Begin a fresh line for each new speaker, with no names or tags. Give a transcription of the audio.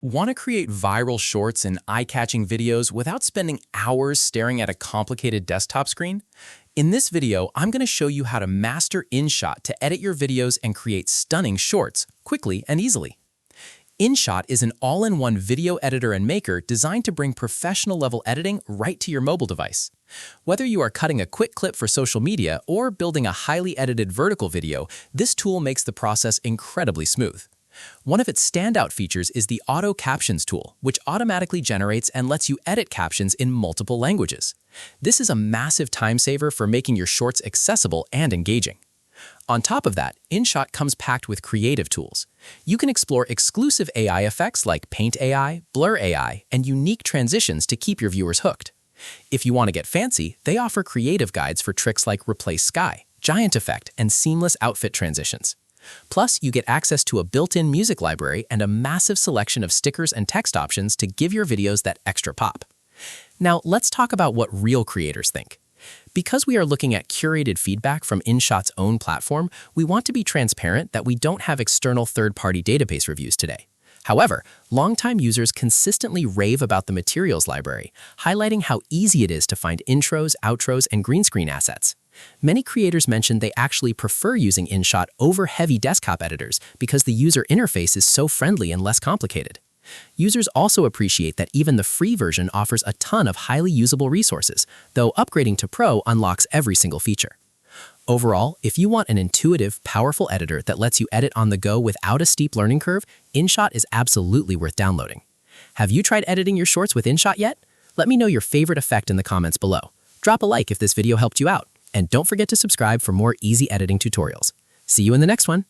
Want to create viral shorts and eye-catching videos without spending hours staring at a complicated desktop screen? In this video, I'm going to show you how to master InShot to edit your videos and create stunning shorts quickly and easily. InShot is an all-in-one video editor and maker designed to bring professional-level editing right to your mobile device. Whether you are cutting a quick clip for social media or building a highly edited vertical video, this tool makes the process incredibly smooth. One of its standout features is the Auto Captions tool, which automatically generates and lets you edit captions in multiple languages. This is a massive time saver for making your shorts accessible and engaging. On top of that, InShot comes packed with creative tools. You can explore exclusive AI effects like Paint AI, Blur AI, and unique transitions to keep your viewers hooked. If you want to get fancy, they offer creative guides for tricks like Replace Sky, Giant Effect, and seamless outfit transitions. Plus, you get access to a built-in music library and a massive selection of stickers and text options to give your videos that extra pop. Now, let's talk about what real creators think. Because we are looking at curated feedback from InShot's own platform, we want to be transparent that we don't have external third-party database reviews today. However, longtime users consistently rave about the materials library, highlighting how easy it is to find intros, outros, and green screen assets. Many creators mentioned they actually prefer using InShot over heavy desktop editors because the user interface is so friendly and less complicated. Users also appreciate that even the free version offers a ton of highly usable resources, though upgrading to Pro unlocks every single feature. Overall, if you want an intuitive, powerful editor that lets you edit on the go without a steep learning curve, InShot is absolutely worth downloading. Have you tried editing your shorts with InShot yet? Let me know your favorite effect in the comments below. Drop a like if this video helped you out. And don't forget to subscribe for more easy editing tutorials. See you in the next one.